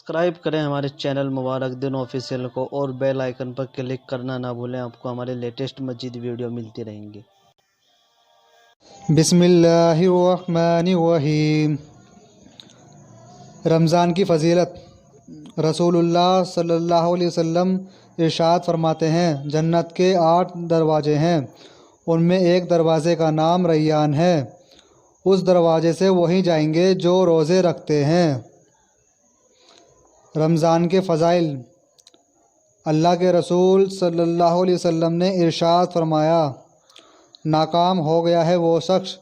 Subscribe کریں ہمارے channel مبارک دن official کو اور بیل آئیکن پر کلک کرنا نہ بھولیں، آپ کو ہمارے لیٹسٹ مزید ویڈیو ملتی رہیں گی۔ بسم اللہ الرحمن الرحیم۔ رمضان کی فضیلت۔ رسول اللہ صلی اللہ علیہ وسلم ارشاد فرماتے ہیں، جنت کے 8 دروازے ہیں، ان میں ایک دروازے کا نام ریان ہے، اس دروازے سے وہی جائیں گے جو روزے رکھتے ہیں۔ رمضان کے فضائل۔ اللہ کے رسول صلی اللہ علیہ وسلم نے ارشاد فرمایا، ناکام ہو گیا ہے وہ شخص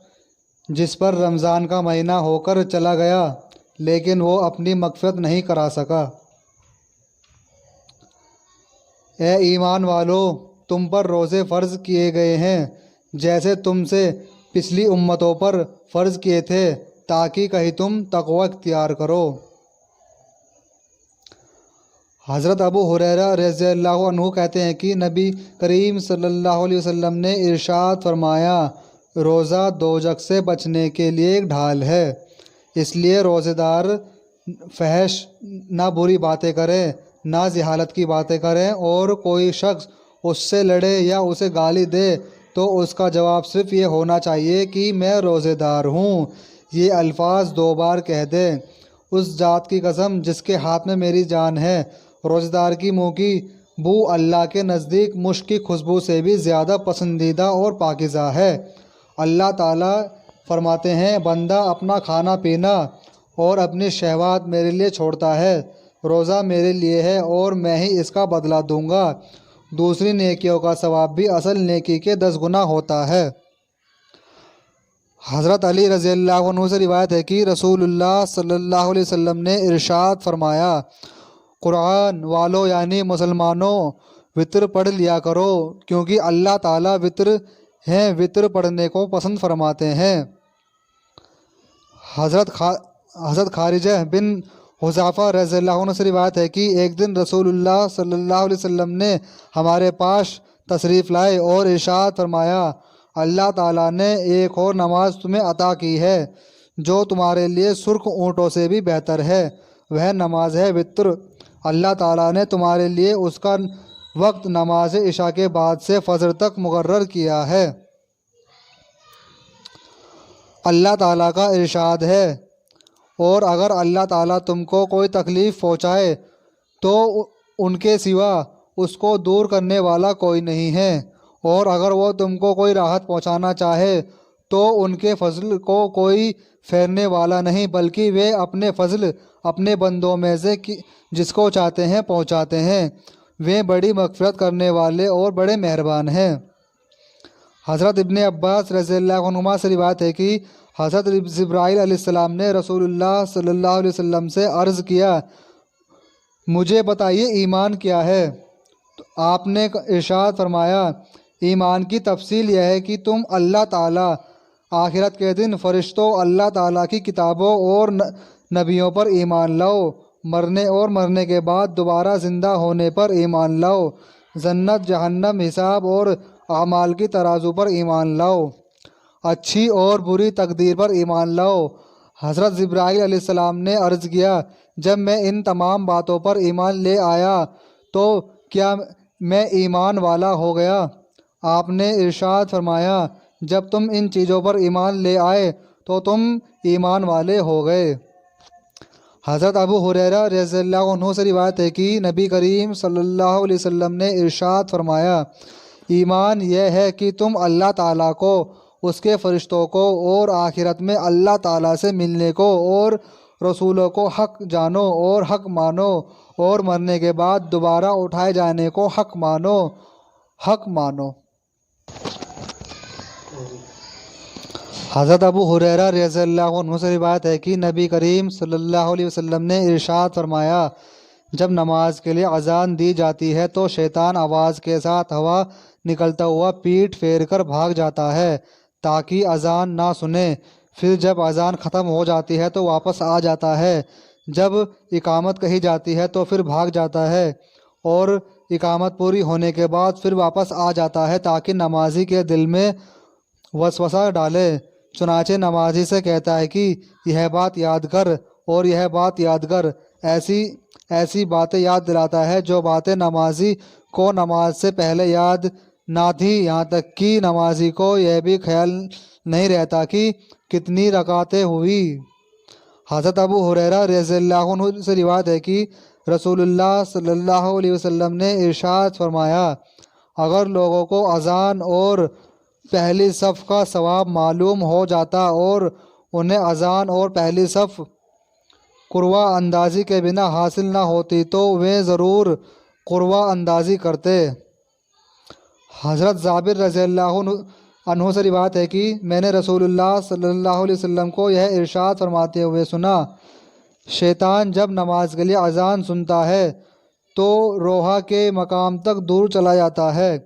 جس پر رمضان کا مہینہ ہو کر چلا گیا لیکن وہ اپنی مغفرت نہیں کرا سکا۔ اے ایمان والو، تم پر روزے فرض کیے گئے ہیں جیسے تم سے پچھلی امتوں پر فرض کیے تھے، تاکہ کہیں تم تقوی اختیار کرو۔ حضرت ابو ہریرہ رضی اللہ عنہ کہتے ہیں کہ نبی کریم صلی اللہ علیہ وسلم نے ارشاد فرمایا، روزہ دوزخ سے بچنے کے لیے ایک ڈھال ہے، اس لیے روزے دار فحش نہ بری باتیں کرے، نہ جہالت کی باتیں کریں، اور کوئی شخص اس سے لڑے یا اسے گالی دے تو اس کا جواب صرف یہ ہونا چاہیے کہ میں روزے دار ہوں۔ یہ الفاظ 2 بار کہہ دے۔ اس ذات کی قسم جس کے ہاتھ میں میری جان ہے، روزے دار کی منہ کی بو اللہ کے نزدیک مشک کی خوشبو سے بھی زیادہ پسندیدہ اور پاکیزہ ہے۔ اللہ تعالیٰ فرماتے ہیں، بندہ اپنا کھانا پینا اور اپنی شہوات میرے لیے چھوڑتا ہے، روزہ میرے لیے ہے اور میں ہی اس کا بدلہ دوں گا، دوسری نیکیوں کا ثواب بھی اصل نیکی کے 10 گنا ہوتا ہے۔ حضرت علی رضی اللہ عنہ سے روایت ہے کہ رسول اللہ صلی اللہ علیہ وسلم نے ارشاد فرمایا، قرآن والو یعنی مسلمانوں، وطر پڑھ لیا کرو، کیونکہ اللہ تعالیٰ وطر ہیں، وطر پڑھنے کو پسند فرماتے ہیں۔ حضرت خارجہ بن حذافہ رضی اللہ عنہ سے روایت ہے کہ ایک دن رسول اللہ صلی اللہ علیہ وسلم نے ہمارے پاس تشریف لائے اور ارشاد فرمایا، اللہ تعالیٰ نے ایک اور نماز تمہیں عطا کی ہے جو تمہارے لیے سرخ اونٹوں سے بھی بہتر ہے، وہ نماز ہے وطر۔ اللہ تعالیٰ نے تمہارے لیے اس کا وقت نماز عشاء کے بعد سے فجر تک مقرر کیا ہے۔ اللہ تعالیٰ کا ارشاد ہے، اور اگر اللہ تعالیٰ تم کو کوئی تکلیف پہنچائے تو ان کے سوا اس کو دور کرنے والا کوئی نہیں ہے، اور اگر وہ تم کو کوئی راحت پہنچانا چاہے تو ان کے فضل کو کوئی پھیرنے والا نہیں، بلکہ وہ اپنے فضل اپنے بندوں میں سے جس کو چاہتے ہیں پہنچاتے ہیں، وہ بڑی مغفرت کرنے والے اور بڑے مہربان ہیں۔ حضرت ابن عباس رضی اللہ عنہما سے روایت ہے کہ حضرت جبرائیل علیہ السلام نے رسول اللہ صلی اللہ علیہ وسلم سے عرض کیا، مجھے بتائیے ایمان کیا ہے؟ تو آپ نے ارشاد فرمایا، ایمان کی تفصیل یہ ہے کہ تم اللہ تعالیٰ، آخرت کے دن، فرشتوں، اللہ تعالیٰ کی کتابوں اور نبیوں پر ایمان لاؤ، مرنے کے بعد دوبارہ زندہ ہونے پر ایمان لاؤ، جنت جہنم، حساب اور اعمال کی ترازو پر ایمان لاؤ، اچھی اور بری تقدیر پر ایمان لاؤ۔ حضرت جبرائیل علیہ السلام نے عرض کیا، جب میں ان تمام باتوں پر ایمان لے آیا تو کیا میں ایمان والا ہو گیا؟ آپ نے ارشاد فرمایا، جب تم ان چیزوں پر ایمان لے آئے تو تم ایمان والے ہو گئے۔ حضرت ابو ہریرہ رضی اللہ عنہ سے روایت ہے کہ نبی کریم صلی اللہ علیہ وسلم نے ارشاد فرمایا، ایمان یہ ہے کہ تم اللہ تعالیٰ کو، اس کے فرشتوں کو اور آخرت میں اللہ تعالیٰ سے ملنے کو اور رسولوں کو حق جانو اور حق مانو، اور مرنے کے بعد دوبارہ اٹھائے جانے کو حق مانو۔ حضرت ابو ہریرہ رضی اللہ عنہ سے روایت ہے کہ نبی کریم صلی اللہ علیہ وسلم نے ارشاد فرمایا، جب نماز کے لیے اذان دی جاتی ہے تو شیطان آواز کے ساتھ ہوا نکلتا ہوا پیٹھ پھیر کر بھاگ جاتا ہے تاکہ اذان نہ سنے، پھر جب اذان ختم ہو جاتی ہے تو واپس آ جاتا ہے، جب اقامت کہی جاتی ہے تو پھر بھاگ جاتا ہے، اور اقامت پوری ہونے کے بعد پھر واپس آ جاتا ہے تاکہ نمازی کے دل میں وسوسہ ڈالے۔ چنانچہ نمازی سے کہتا ہے کہ یہ بات یاد کر اور یہ بات یاد کر، ایسی باتیں یاد دلاتا ہے جو باتیں نمازی کو نماز سے پہلے یاد نہ تھی، یہاں تک کہ نمازی کو یہ بھی خیال نہیں رہتا کہ کتنی رکعتیں ہوئی۔ حضرت ابو ہریرہ رضی اللہ عنہ سے روایت ہے کہ رسول اللہ صلی اللہ علیہ وسلم نے ارشاد فرمایا، اگر لوگوں کو اذان اور پہلی صف کا ثواب معلوم ہو جاتا اور انہیں اذان اور پہلی صف قروا اندازی کے بنا حاصل نہ ہوتی تو وہ ضرور قروا اندازی کرتے۔ حضرت جابر رضی اللہ عنہ سے روایت ہے کہ میں نے رسول اللہ صلی اللہ علیہ وسلم کو یہ ارشاد فرماتے ہوئے سنا، شیطان جب نماز کے لیے اذان سنتا ہے تو روحا کے مقام تک دور چلا جاتا ہے۔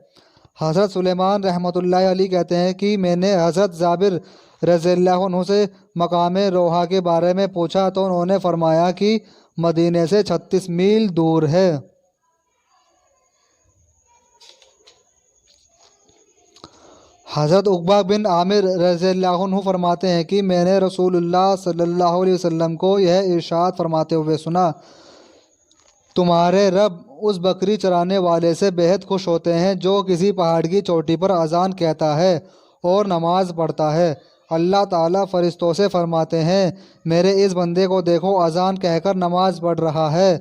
حضرت سلیمان رحمۃ اللہ علیہ کہتے ہیں کہ میں نے حضرت جابر رضی اللہ عنہ سے مقام روحا کے بارے میں پوچھا تو انہوں نے فرمایا کہ مدینے سے 36 میل دور ہے۔ حضرت عقبہ بن عامر رضی اللہ عنہ فرماتے ہیں کہ میں نے رسول اللہ صلی اللہ علیہ وسلم کو یہ ارشاد فرماتے ہوئے سنا، تمہارے رب اس بکری چرانے والے سے بہت خوش ہوتے ہیں جو کسی پہاڑ کی چوٹی پر اذان کہتا ہے اور نماز پڑھتا ہے۔ اللہ تعالیٰ فرشتوں سے فرماتے ہیں، میرے اس بندے کو دیکھو، اذان کہہ کر نماز پڑھ رہا ہے،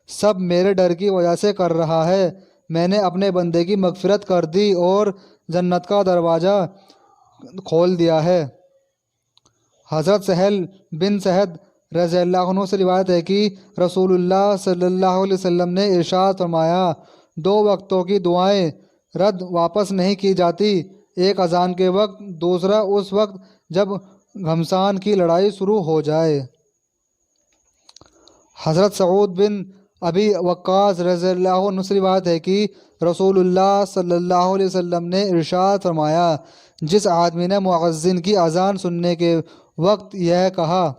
سب میرے ڈر کی وجہ سے کر رہا ہے، میں نے اپنے بندے کی مغفرت کر دی اور جنت کا دروازہ کھول دیا ہے۔ حضرت سہل بن سعد رضی اللہ عنہ سے روایت ہے کہ رسول اللہ صلی اللہ علیہ وسلم نے ارشاد فرمایا، 2 وقتوں کی دعائیں رد واپس نہیں کی جاتی، ایک اذان کے وقت، دوسرا اس وقت جب گھمسان کی لڑائی شروع ہو جائے۔ حضرت سعود بن ابی وقاص رضی اللہ عنہ سے روایت ہے کہ رسول اللہ صلی اللہ علیہ وسلم نے ارشاد فرمایا، جس آدمی نے مؤذن کی اذان سننے کے وقت یہ کہا،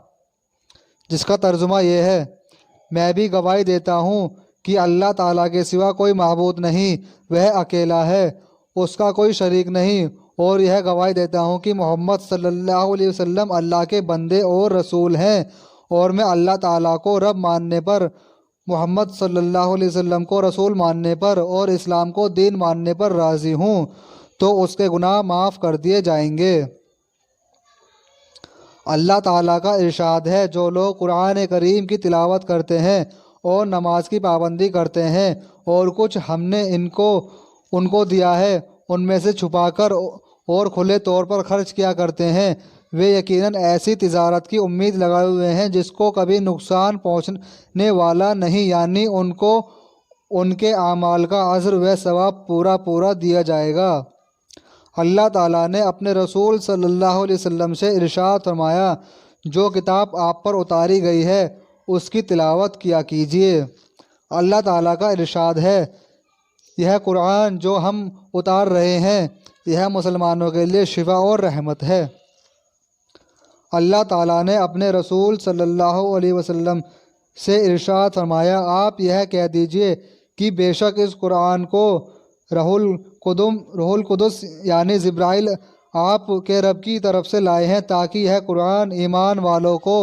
جس کا ترجمہ یہ ہے، میں بھی گواہی دیتا ہوں کہ اللہ تعالیٰ کے سوا کوئی معبود نہیں، وہ اکیلا ہے، اس کا کوئی شریک نہیں، اور یہ گواہی دیتا ہوں کہ محمد صلی اللہ علیہ وسلم اللہ کے بندے اور رسول ہیں، اور میں اللہ تعالیٰ کو رب ماننے پر، محمد صلی اللہ علیہ وسلم کو رسول ماننے پر اور اسلام کو دین ماننے پر راضی ہوں، تو اس کے گناہ معاف کر دیے جائیں گے۔ اللہ تعالیٰ کا ارشاد ہے، جو لوگ قرآن کریم کی تلاوت کرتے ہیں اور نماز کی پابندی کرتے ہیں اور کچھ ہم نے ان کو دیا ہے ان میں سے چھپا کر اور کھلے طور پر خرچ کیا کرتے ہیں، وہ یقیناً ایسی تجارت کی امید لگائے ہوئے ہیں جس کو کبھی نقصان پہنچنے والا نہیں، یعنی ان کو ان کے اعمال کا اجر و ثواب پورا دیا جائے گا۔ اللہ تعالیٰ نے اپنے رسول صلی اللہ علیہ وسلم سے ارشاد فرمایا، جو کتاب آپ پر اتاری گئی ہے اس کی تلاوت کیا کیجیے۔ اللہ تعالیٰ کا ارشاد ہے، یہ قرآن جو ہم اتار رہے ہیں یہ مسلمانوں کے لیے شفا اور رحمت ہے۔ اللہ تعالیٰ نے اپنے رسول صلی اللہ علیہ وسلم سے ارشاد فرمایا، آپ یہ کہہ دیجئے کہ بے شک اس قرآن کو روح القدس یعنی جبرائیل آپ کے رب کی طرف سے لائے ہیں، تاکہ یہ قرآن ایمان والوں کو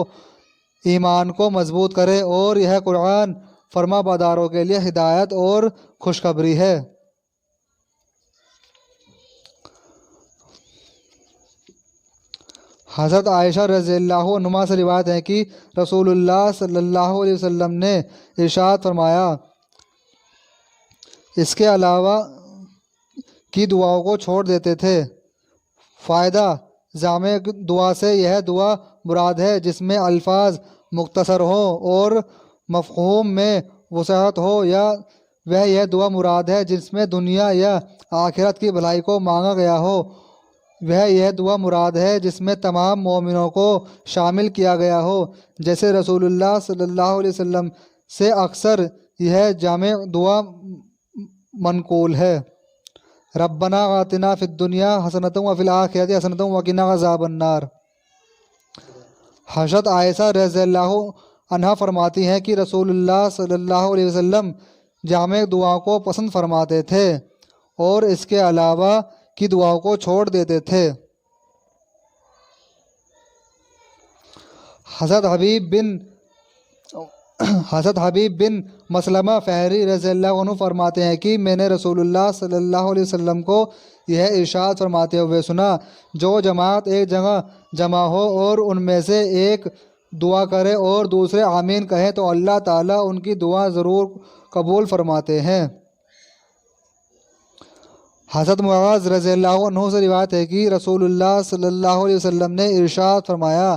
ایمان کو مضبوط کرے، اور یہ قرآن فرما برداروں کے لیے ہدایت اور خوشخبری ہے۔ حضرت عائشہ رضی اللہ عنہا سے روایت ہے کہ رسول اللہ صلی اللہ علیہ وسلم نے ارشاد فرمایا، اس کے علاوہ کی دعاؤں کو چھوڑ دیتے تھے۔ فائدہ، جامع دعا سے یہ دعا مراد ہے جس میں الفاظ مختصر ہوں اور مفہوم میں وسعت ہو، یا وہ یہ دعا مراد ہے جس میں دنیا یا آخرت کی بھلائی کو مانگا گیا ہو، وہ یہ دعا مراد ہے جس میں تمام مومنوں کو شامل کیا گیا ہو، جیسے رسول اللہ صلی اللہ علیہ وسلم سے اکثر یہ جامع دعا منقول ہے۔ ربنا آتنا فی الدنیا حسنۃ وفی الآخرۃ حسنۃ وقنا عذاب النار۔ حضرت عائشہ رضی اللہ عنہا فرماتی ہیں کہ رسول اللہ صلی اللہ علیہ وسلم جامع دعاؤں کو پسند فرماتے تھے اور اس کے علاوہ کی دعاؤں کو چھوڑ دیتے تھے۔ حضرت حبیب بن حضرت حبیب بن مسلمہ فہری رضی اللہ عنہ فرماتے ہیں کہ میں نے رسول اللہ صلی اللہ علیہ وسلم کو یہ ارشاد فرماتے ہوئے سنا، جو جماعت ایک جگہ جمع ہو اور ان میں سے ایک دعا کرے اور دوسرے آمین کہیں تو اللہ تعالیٰ ان کی دعا ضرور قبول فرماتے ہیں۔ حضرت معاذ رضی اللہ عنہ سے روایت ہے کہ رسول اللہ صلی اللہ علیہ وسلم نے ارشاد فرمایا،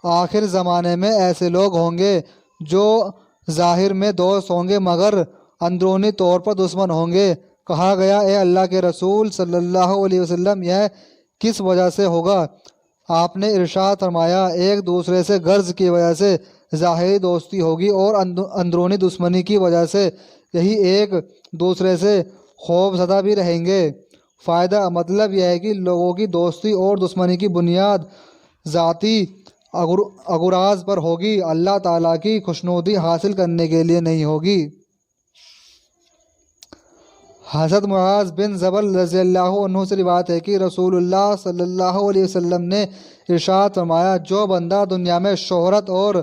آخر زمانے میں ایسے لوگ ہوں گے جو ظاہر میں دوست ہوں گے مگر اندرونی طور پر دشمن ہوں گے۔ کہا گیا، اے اللہ کے رسول صلی اللہ علیہ وسلم، یہ کس وجہ سے ہوگا؟ آپ نے ارشاد فرمایا، ایک دوسرے سے غرض کی وجہ سے ظاہری دوستی ہوگی اور اندرونی دشمنی کی وجہ سے یہی ایک دوسرے سے خوف زدہ بھی رہیں گے۔ فائدہ مطلب یہ ہے کہ لوگوں کی دوستی اور دشمنی کی بنیاد ذاتی اغراض پر ہوگی، اللہ تعالیٰ کی خوشنودی حاصل کرنے کے لیے نہیں ہوگی۔ حضرت معاذ بن جبل رضی اللہ عنہ سے روایت ہے کہ رسول اللہ صلی اللہ علیہ وسلم نے ارشاد فرمایا، جو بندہ دنیا میں شہرت اور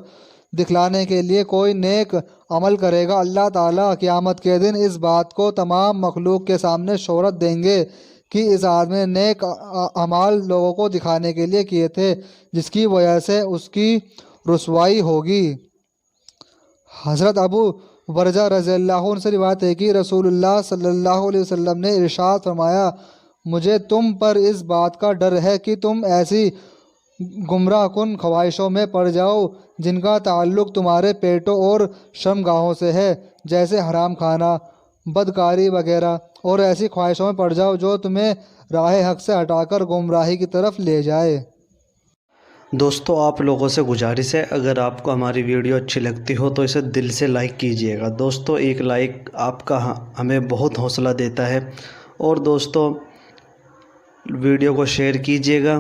دکھلانے کے لیے کوئی نیک عمل کرے گا، اللہ تعالیٰ قیامت کے دن اس بات کو تمام مخلوق کے سامنے شہرت دیں گے کہ اس آدمی نے نیک اعمال لوگوں کو دکھانے کے لیے کیے تھے، جس کی وجہ سے اس کی رسوائی ہوگی۔ حضرت ابو برزہ رضی اللہ عنہ سے روایت ہے کہ رسول اللہ صلی اللہ علیہ وسلم نے ارشاد فرمایا، مجھے تم پر اس بات کا ڈر ہے کہ تم ایسی گمراہ کن خواہشوں میں پڑ جاؤ جن کا تعلق تمہارے پیٹوں اور شرمگاہوں سے ہے، جیسے حرام کھانا، بدکاری وغیرہ، اور ایسی خواہشوں میں پڑ جاؤ جو تمہیں راہ حق سے ہٹا کر گمراہی کی طرف لے جائے۔ دوستو، آپ لوگوں سے گزارش ہے، اگر آپ کو ہماری ویڈیو اچھی لگتی ہو تو اسے دل سے لائک کیجئے گا۔ دوستو، ایک لائک آپ کا ہمیں بہت حوصلہ دیتا ہے، اور دوستو ویڈیو کو شیئر کیجئے گا،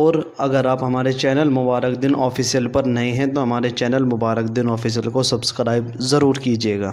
اور اگر آپ ہمارے چینل مبارک دن آفیشیل پر نئے ہیں تو ہمارے چینل مبارک دن آفیشیل کو سبسکرائب ضرور کیجئے گا۔